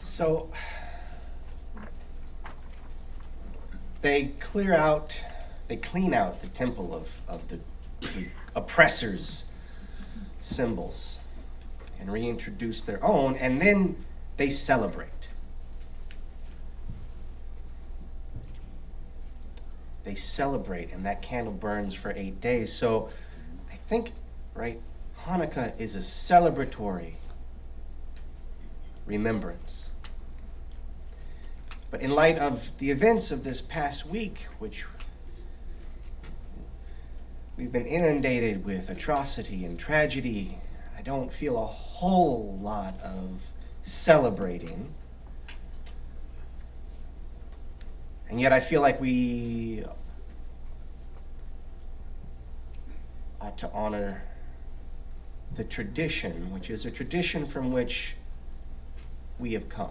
So they clean out the temple of the oppressors' symbols and reintroduce their own, and then they celebrate. They celebrate, and that candle burns for 8 days. So I think, right, Hanukkah is a celebratory remembrance. But in light of the events of this past week, which we've been inundated with atrocity and tragedy, I don't feel a whole lot of celebrating. And yet I feel like we ought to honor the tradition, which is a tradition from which we have come.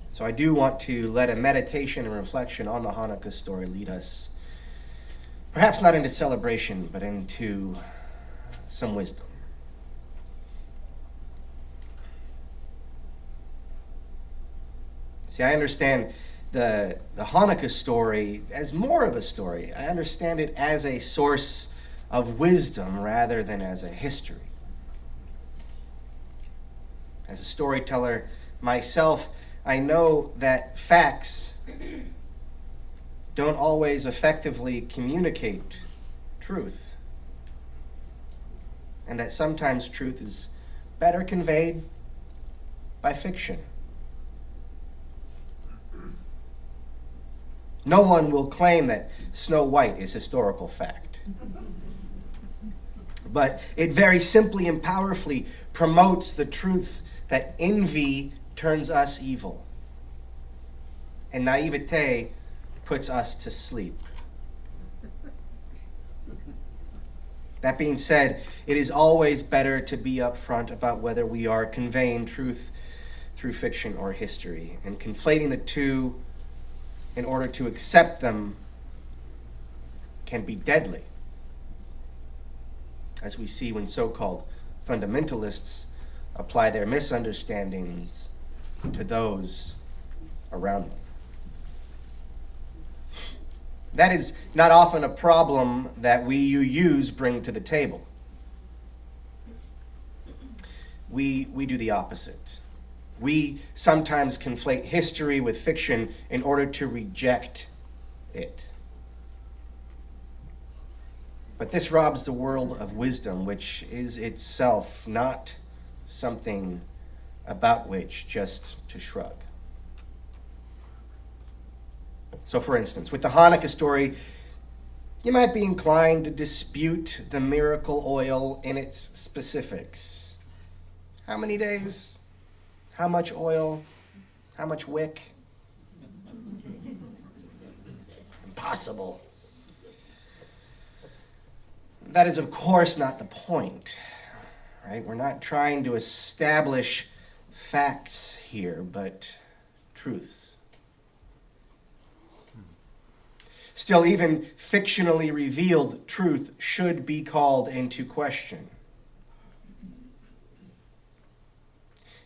So I do want to let a meditation and reflection on the Hanukkah story lead us, perhaps not into celebration, but into some wisdom. See, I understand the Hanukkah story as more of a story. I understand it as a source of wisdom rather than as a history. As a storyteller myself, I know that facts don't always effectively communicate truth, and that sometimes truth is better conveyed by fiction. No one will claim that Snow White is historical fact, but it very simply and powerfully promotes the truths that envy turns us evil, and naivete puts us to sleep. That being said, it is always better to be upfront about whether we are conveying truth through fiction or history, and conflating the two in order to accept them can be deadly, as we see when so-called fundamentalists apply their misunderstandings to those around them. That is not often a problem that we UUs bring to the table. We do the opposite. We sometimes conflate history with fiction in order to reject it. But this robs the world of wisdom, which is itself not something about which just to shrug. So, for instance, with the Hanukkah story, you might be inclined to dispute the miracle oil in its specifics. How many days? How much oil? How much wick? Impossible. That is, of course, not the point, right? We're not trying to establish facts here, but truths. Still, even fictionally revealed truth should be called into question.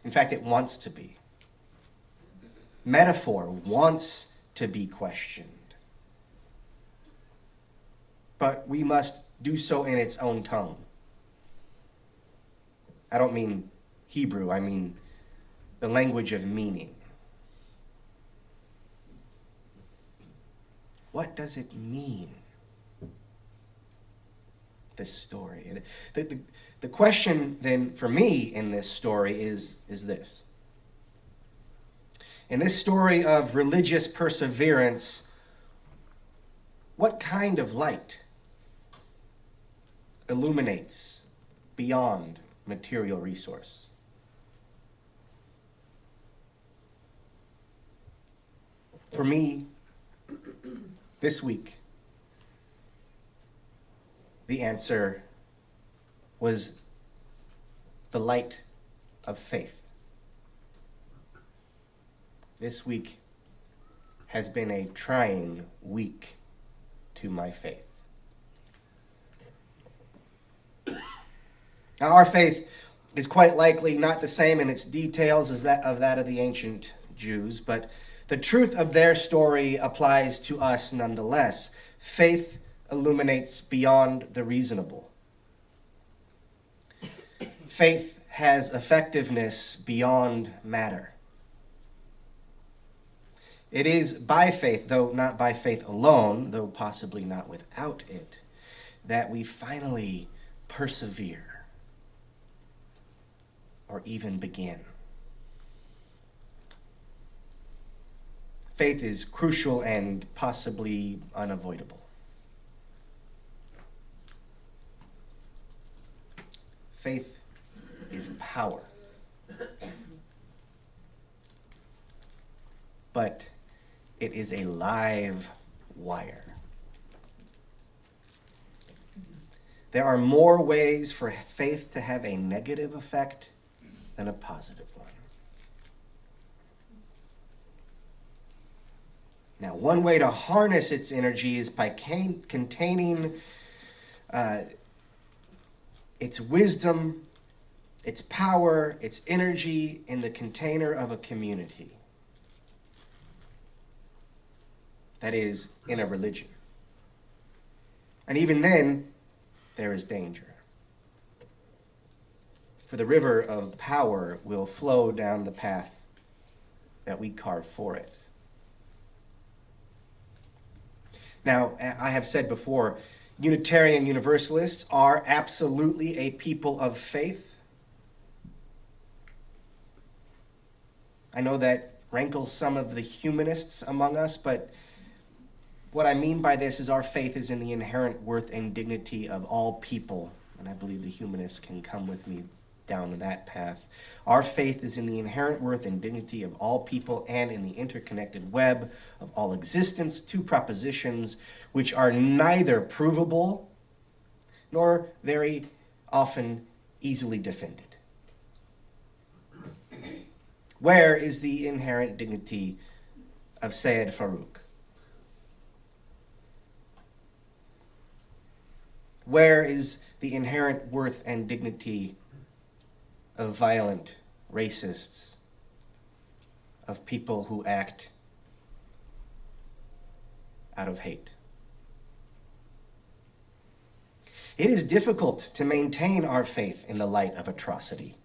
In fact, it wants to be. Metaphor wants to be questioned. But we must do so in its own tone. I don't mean Hebrew, I mean the language of meaning. What does it mean, this story? The question then for me in this story is this. In this story of religious perseverance, what kind of light illuminates beyond material resource? For me, this week, the answer was the light of faith. This week has been a trying week to my faith. Now, our faith is quite likely not the same in its details as that of the ancient Jews, but the truth of their story applies to us nonetheless. Faith illuminates beyond the reasonable. Faith has effectiveness beyond matter. It is by faith, though not by faith alone, though possibly not without it, that we finally persevere or even begin. Faith is crucial and possibly unavoidable. Faith is power. But it is a live wire. There are more ways for faith to have a negative effect than a positive one. Now, one way to harness its energy is by containing its wisdom, its power, its energy in the container of a community. That is, in a religion. And even then, there is danger. For the river of power will flow down the path that we carve for it. Now, I have said before, Unitarian Universalists are absolutely a people of faith. I know that rankles some of the humanists among us, but what I mean by this is our faith is in the inherent worth and dignity of all people, and I believe the humanists can come with me down that path. Our faith is in the inherent worth and dignity of all people and in the interconnected web of all existence, two propositions which are neither provable nor very often easily defended. Where is the inherent dignity of Syed Farouk? Where is the inherent worth and dignity of violent racists, of people who act out of hate? It is difficult to maintain our faith in the light of atrocity.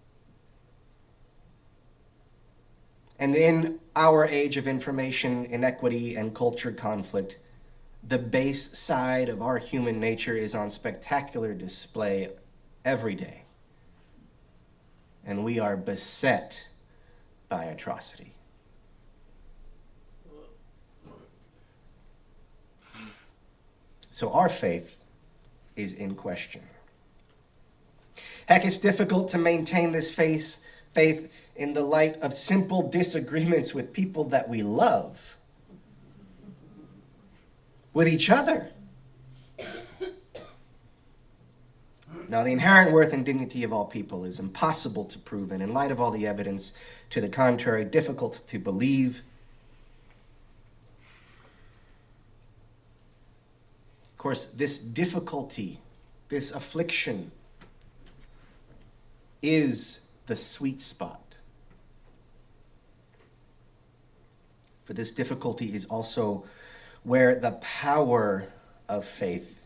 And in our age of information, inequity, and culture conflict, the base side of our human nature is on spectacular display every day. And we are beset by atrocity. So our faith is in question. Heck, it's difficult to maintain this faith in the light of simple disagreements with people that we love, with each other. Now, the inherent worth and dignity of all people is impossible to prove, and in light of all the evidence to the contrary, difficult to believe. Of course, this difficulty, this affliction, is the sweet spot. For this difficulty is also where the power of faith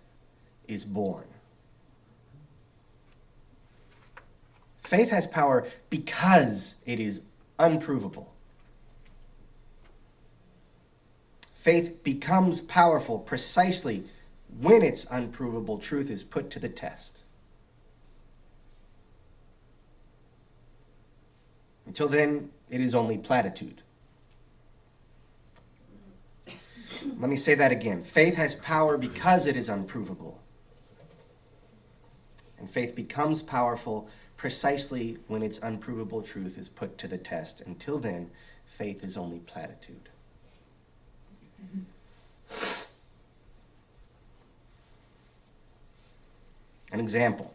is born. Faith has power because it is unprovable. Faith becomes powerful precisely when its unprovable truth is put to the test. Until then, it is only platitude. Let me say that again. Faith has power because it is unprovable. And faith becomes powerful precisely when its unprovable truth is put to the test. Until then, faith is only platitude. An example.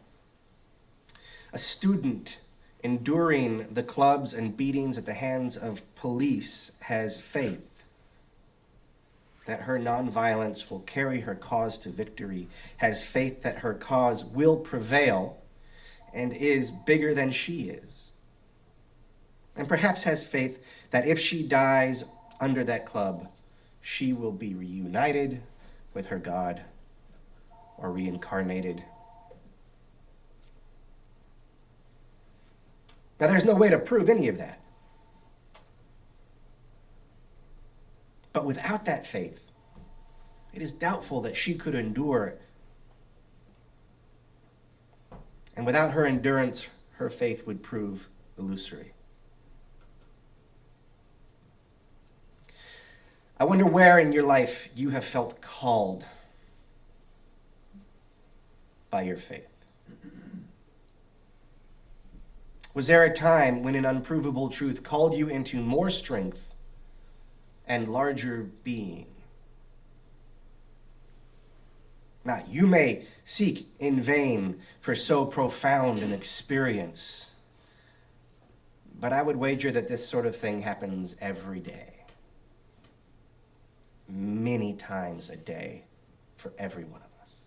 A student enduring the clubs and beatings at the hands of police has faith that her nonviolence will carry her cause to victory, has faith that her cause will prevail, and is bigger than she is. And perhaps has faith that if she dies under that club, she will be reunited with her God or reincarnated. Now, there's no way to prove any of that. But without that faith, it is doubtful that she could endure. And without her endurance, her faith would prove illusory. I wonder where in your life you have felt called by your faith. Was there a time when an unprovable truth called you into more strength and larger being? Now, you may seek in vain for so profound an experience, but I would wager that this sort of thing happens every day, many times a day for every one of us.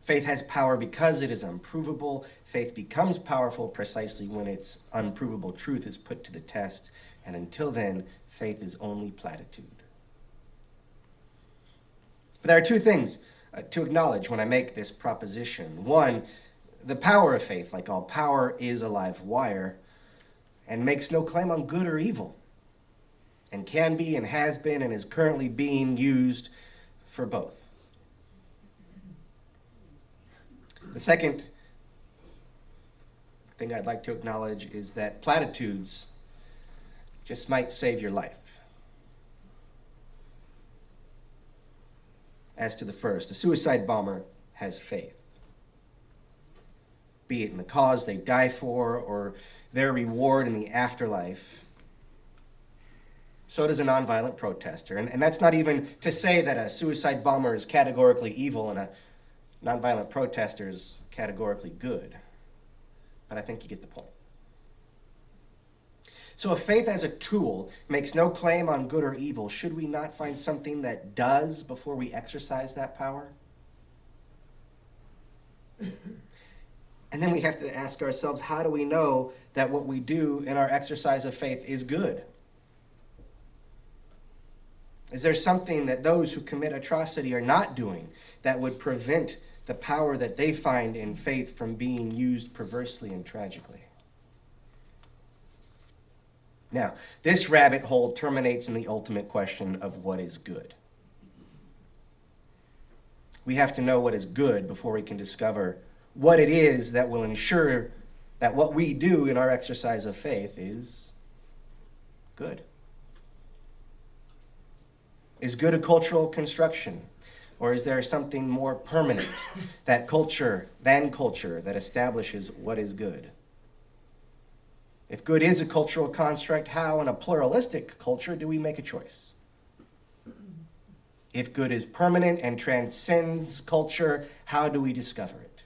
Faith has power because it is unprovable. Faith becomes powerful precisely when its unprovable truth is put to the test, and until then, faith is only platitude. But there are two things to acknowledge when I make this proposition. One, the power of faith, like all power, is a live wire and makes no claim on good or evil, and can be and has been and is currently being used for both. The second thing I'd like to acknowledge is that platitudes just might save your life. As to the first, a suicide bomber has faith, be it in the cause they die for or their reward in the afterlife. So does a nonviolent protester. And that's not even to say that a suicide bomber is categorically evil and a nonviolent protester is categorically good. But I think you get the point. So if faith as a tool makes no claim on good or evil, should we not find something that does before we exercise that power? And then we have to ask ourselves, how do we know that what we do in our exercise of faith is good? Is there something that those who commit atrocity are not doing that would prevent the power that they find in faith from being used perversely and tragically? Now, this rabbit hole terminates in the ultimate question of what is good. We have to know what is good before we can discover what it is that will ensure that what we do in our exercise of faith is good. Is good a cultural construction? Or is there something more permanent than culture that establishes what is good? If good is a cultural construct, how in a pluralistic culture do we make a choice? If good is permanent and transcends culture, how do we discover it?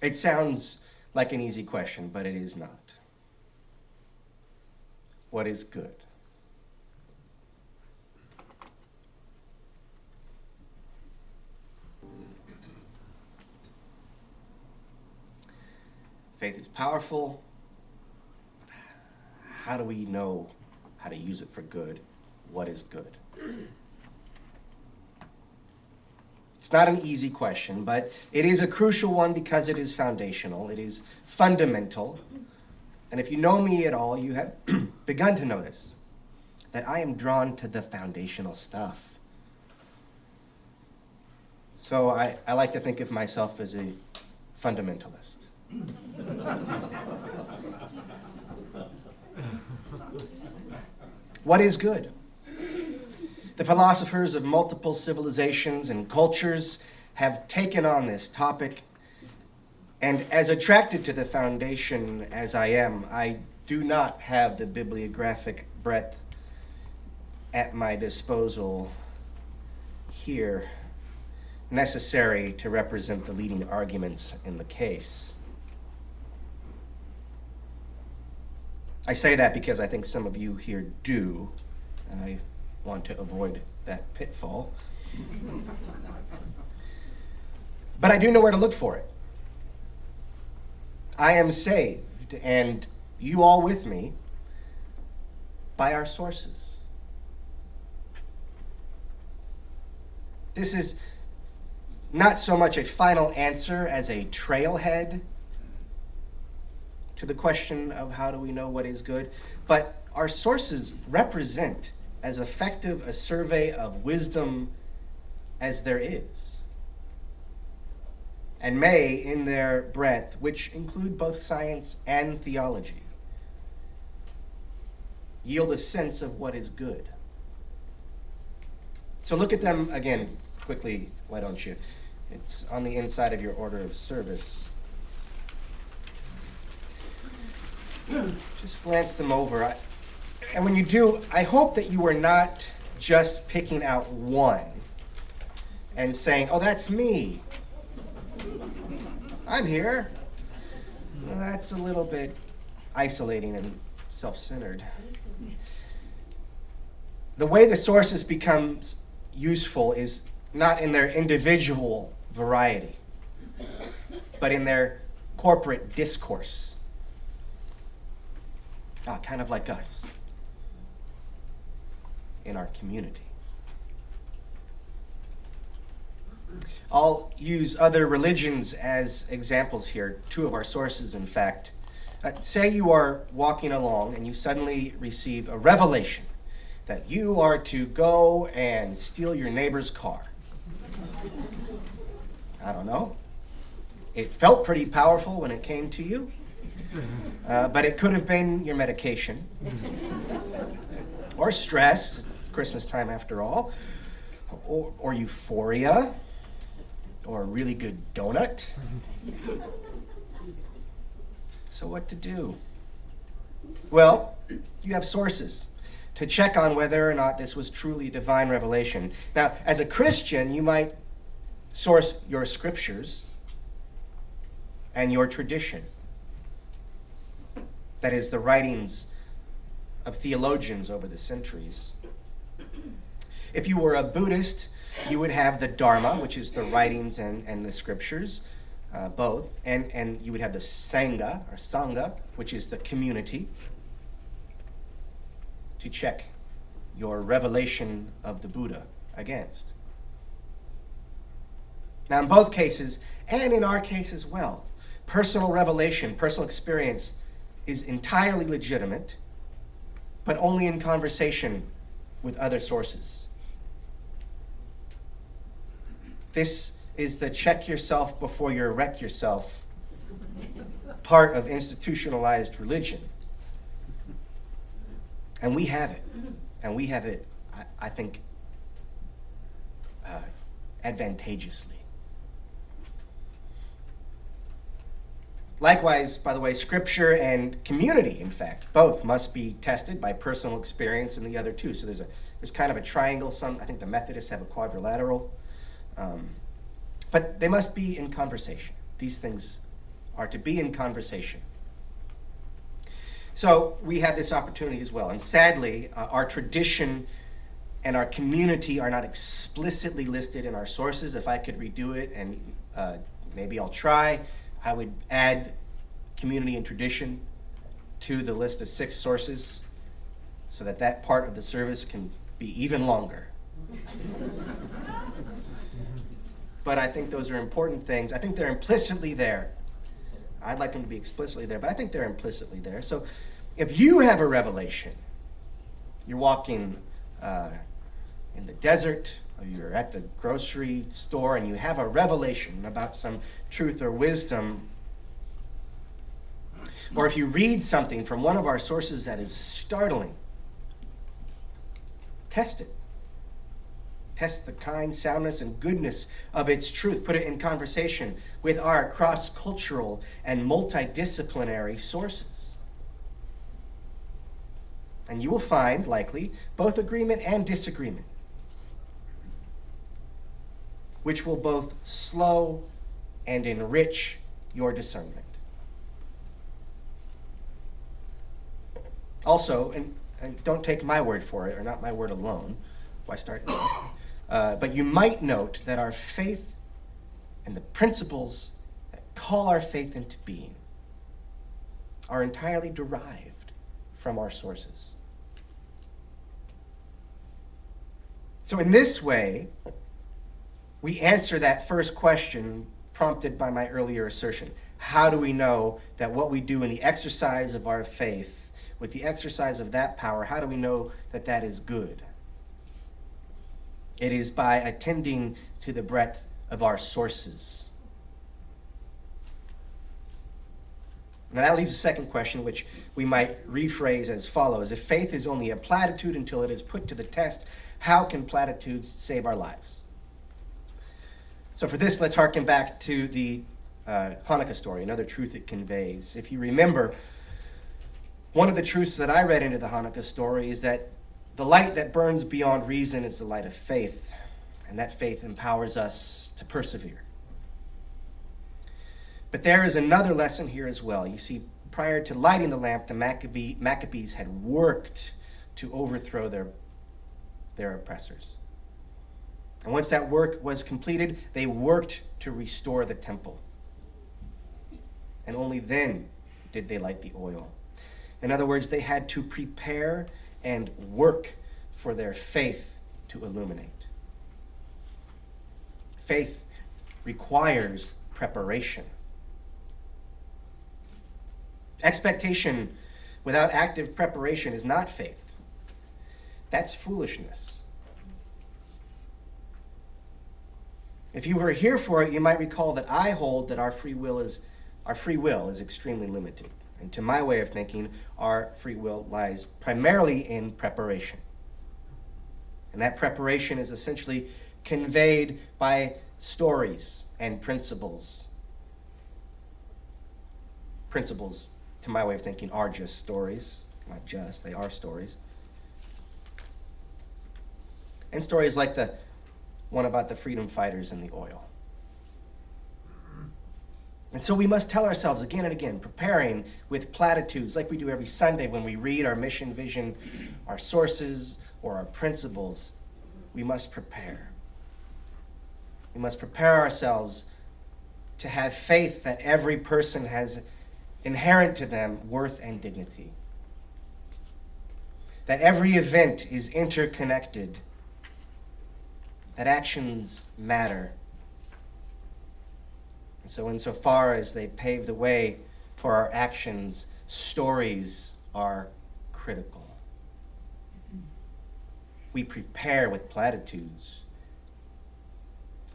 It sounds like an easy question, but it is not. What is good? Faith is powerful. How do we know how to use it for good? What is good? It's not an easy question, but it is a crucial one because it is foundational. It is fundamental. And if you know me at all, you have begun to notice that I am drawn to the foundational stuff. So I like to think of myself as a fundamentalist. What is good? The philosophers of multiple civilizations and cultures have taken on this topic, and as attracted to the foundation as I am, I do not have the bibliographic breadth at my disposal here necessary to represent the leading arguments in the case. I say that because I think some of you here do, and I want to avoid that pitfall. But I do know where to look for it. I am saved, and you all with me, by our sources. This is not so much a final answer as a trailhead to the question of how do we know what is good, but our sources represent as effective a survey of wisdom as there is, and may, in their breadth, which include both science and theology, yield a sense of what is good. So look at them again quickly, why don't you? It's on the inside of your order of service. Just glance them over. And when you do, I hope that you are not just picking out one and saying, oh, that's me. I'm here. Well, that's a little bit isolating and self-centered. The way the sources becomes useful is not in their individual variety, but in their corporate discourse. Kind of like us in our community. I'll use other religions as examples here, two of our sources, in fact. Say you are walking along and you suddenly receive a revelation that you are to go and steal your neighbor's car. I don't know. It felt pretty powerful when it came to you, but it could have been your medication or stress. It's Christmas time after all, or euphoria, or a really good donut. So what to do? Well, you have sources to check on whether or not this was truly divine revelation. Now, as a Christian, you might source your scriptures and your tradition. That is, the writings of theologians over the centuries. If you were a Buddhist, you would have the Dharma, which is the writings and the scriptures, both. And you would have the Sangha, or Sangha, which is the community, to check your revelation of the Buddha against. Now, in both cases, and in our case as well, personal revelation, personal experience is entirely legitimate, but only in conversation with other sources. This is the check yourself before you wreck yourself part of institutionalized religion. And we have it. And we have it, I think, advantageously. Likewise, by the way, scripture and community, in fact, both must be tested by personal experience and the other two. So there's kind of a triangle. I think the Methodists have a quadrilateral. But they must be in conversation. These things are to be in conversation. So we have this opportunity as well. And sadly, our tradition and our community are not explicitly listed in our sources. If I could redo it, and maybe I'll try, I would add community and tradition to the list of 6 sources so that part of the service can be even longer. But I think those are important things. I think they're implicitly there. I'd like them to be explicitly there, but I think they're implicitly there. So if you have a revelation, you're walking in the desert, or you're at the grocery store, and you have a revelation about some truth or wisdom, or if you read something from one of our sources that is startling, test it. Test the kind, soundness, and goodness of its truth. Put it in conversation with our cross-cultural and multidisciplinary sources. And you will find, likely, both agreement and disagreement, which will both slow and enrich your discernment. Also, and and don't take my word for it, or not my word alone. Why start there? But you might note that our faith and the principles that call our faith into being are entirely derived from our sources. So in this way, we answer that first question prompted by my earlier assertion. How do we know that what we do in the exercise of our faith, with the exercise of that power, how do we know that that is good? It is by attending to the breadth of our sources. Now that leaves a second question, which we might rephrase as follows. If faith is only a platitude until it is put to the test, how can platitudes save our lives? So for this, let's harken back to the Hanukkah story, another truth it conveys. If you remember, one of the truths that I read into the Hanukkah story is that the light that burns beyond reason is the light of faith, and that faith empowers us to persevere. But there is another lesson here as well. You see, prior to lighting the lamp, the Maccabees had worked to overthrow their oppressors. And once that work was completed, they worked to restore the temple. And only then did they light the oil. In other words, they had to prepare and work for their faith to illuminate. Faith requires preparation. Expectation without active preparation is not faith. That's foolishness. If you were here for it, you might recall that I hold that our free will is extremely limited. And to my way of thinking, our free will lies primarily in preparation. And that preparation is essentially conveyed by stories and principles. Principles, to my way of thinking, are just stories. Not just, they are stories. And stories like the one about the freedom fighters and the oil. And so we must tell ourselves again and again, preparing with platitudes like we do every Sunday when we read our mission, vision, our sources, or our principles. We must prepare. We must prepare ourselves to have faith that every person has inherent to them worth and dignity. That every event is interconnected. That actions matter. And so insofar as they pave the way for our actions, stories are critical. We prepare with platitudes.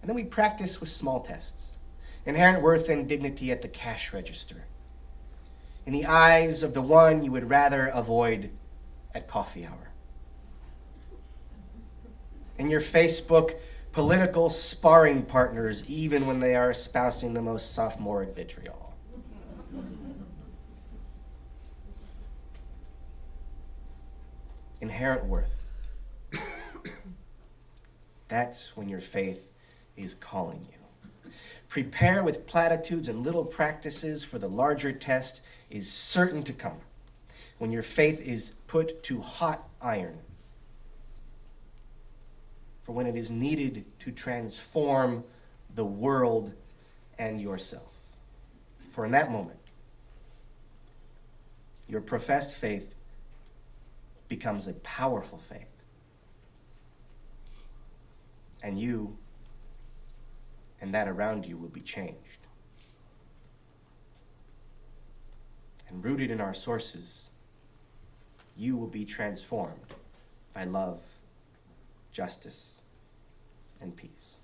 And then we practice with small tests. Inherent worth and dignity at the cash register. In the eyes of the one you would rather avoid at coffee hour. In your Facebook political sparring partners, even when they are espousing the most sophomoric vitriol. Inherent worth. That's when your faith is calling you. Prepare with platitudes and little practices, for the larger test is certain to come when your faith is put to hot iron. For when it is needed to transform the world and yourself. For in that moment, your professed faith becomes a powerful faith. And you and that around you will be changed. And rooted in our sources, you will be transformed by love, justice, and peace.